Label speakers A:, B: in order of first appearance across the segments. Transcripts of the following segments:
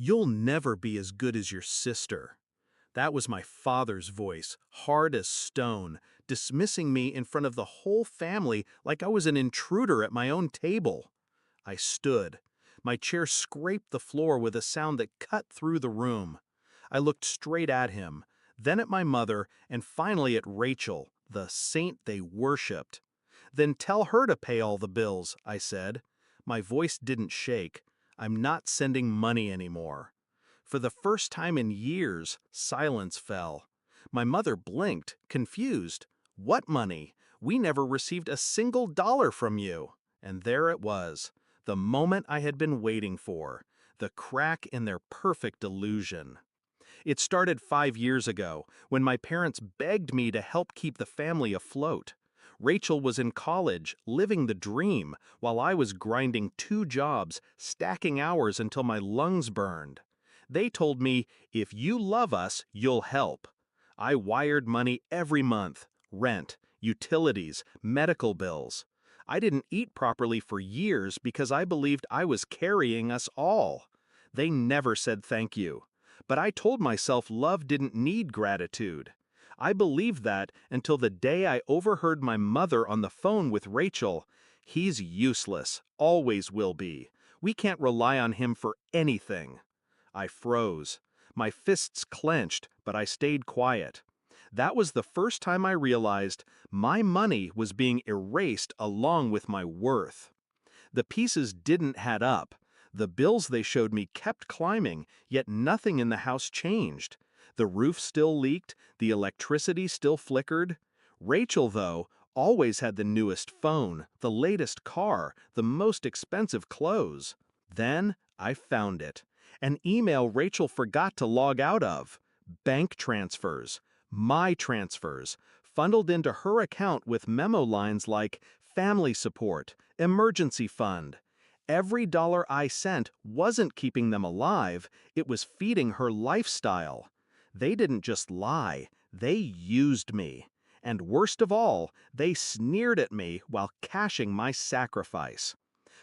A: You'll never be as good as your sister. That was my father's voice, hard as stone, dismissing me in front of the whole family like I was an intruder at my own table. I stood. My chair scraped the floor with a sound that cut through the room. I looked straight at him, then at my mother, and finally at Rachel, the saint they worshipped. Then tell her to pay all the bills, I said. My voice didn't shake. I'm not sending money anymore. For the first time in years, silence fell. My mother blinked, confused. What money? We never received a single dollar from you. And there it was, the moment I had been waiting for, the crack in their perfect illusion. It started 5 years ago, when my parents begged me to help keep the family afloat. Rachel was in college, living the dream, while I was grinding 2 jobs, stacking hours until my lungs burned. They told me, if you love us, you'll help. I wired money every month, rent, utilities, medical bills. I didn't eat properly for years because I believed I was carrying us all. They never said thank you. But I told myself love didn't need gratitude. I believed that until the day I overheard my mother on the phone with Rachel. He's useless, always will be. We can't rely on him for anything. I froze. My fists clenched, but I stayed quiet. That was the first time I realized my money was being erased along with my worth. The pieces didn't add up. The bills they showed me kept climbing, yet nothing in the house changed. The roof still leaked, the electricity still flickered. Rachel, though, always had the newest phone, the latest car, the most expensive clothes. Then I found it. An email Rachel forgot to log out of. Bank transfers. My transfers. Funneled into her account with memo lines like family support, emergency fund. Every dollar I sent wasn't keeping them alive, it was feeding her lifestyle. They didn't just lie, they used me. And worst of all, they sneered at me while cashing my sacrifice.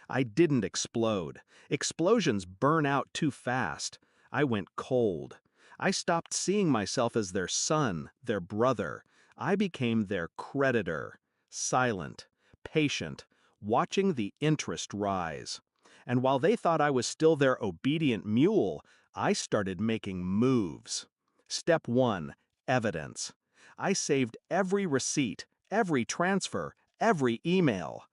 A: I didn't explode. Explosions burn out too fast. I went cold. I stopped seeing myself as their son, their brother. I became their creditor, silent, patient, watching the interest rise. And while they thought I was still their obedient mule, I started making moves. Step 1, evidence. I saved every receipt, every transfer, every email.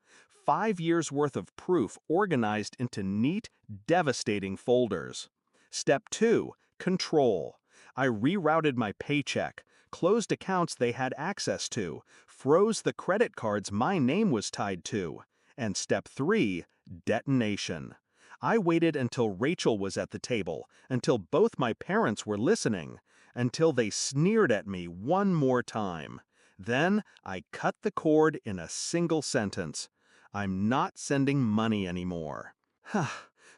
A: 5 years' worth of proof organized into neat, devastating folders. Step 2, control. I rerouted my paycheck, closed accounts they had access to, froze the credit cards my name was tied to. And step 3, detonation. I waited until Rachel was at the table, until both my parents were listening, until they sneered at me one more time. Then I cut the cord in a single sentence. I'm not sending money anymore.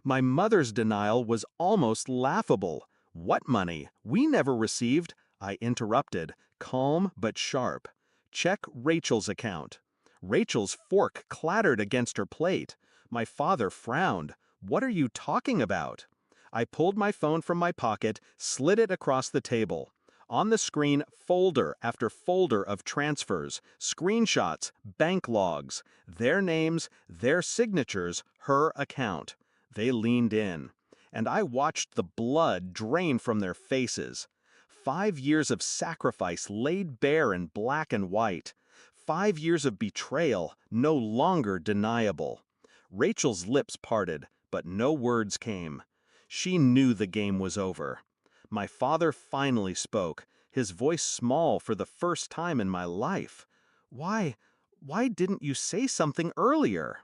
A: My mother's denial was almost laughable. What money? We never received. I interrupted, calm but sharp. Check Rachel's account. Rachel's fork clattered against her plate. My father frowned. What are you talking about? I pulled my phone from my pocket, slid it across the table. On the screen, folder after folder of transfers, screenshots, bank logs, their names, their signatures, her account. They leaned in, and I watched the blood drain from their faces. 5 years of sacrifice laid bare in black and white. 5 years of betrayal, no longer deniable. Rachel's lips parted, but no words came. She knew the game was over. My father finally spoke, his voice small for the first time in my life. Why didn't you say something earlier?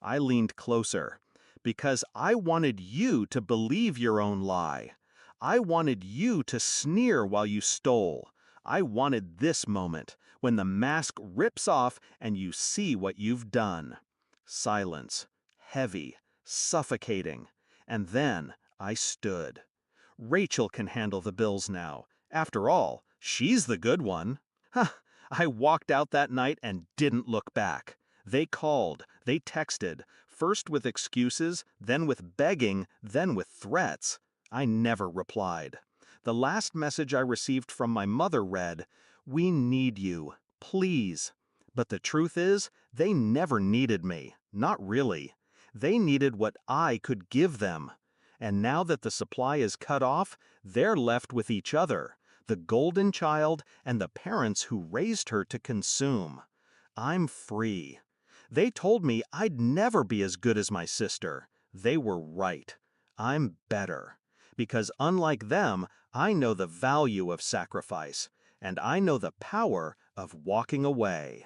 A: I leaned closer. Because I wanted you to believe your own lie. I wanted you to sneer while you stole. I wanted this moment, when the mask rips off and you see what you've done. Silence. Heavy. Suffocating. And then I stood. Rachel can handle the bills now. After all, she's the good one. I walked out that night and didn't look back. They called, they texted, first with excuses, then with begging, then with threats. I never replied. The last message I received from my mother read, "We need you, please." But the truth is, they never needed me, not really. They needed what I could give them. And now that the supply is cut off, they're left with each other, the golden child and the parents who raised her to consume. I'm free. They told me I'd never be as good as my sister. They were right. I'm better. Because unlike them, I know the value of sacrifice, and I know the power of walking away.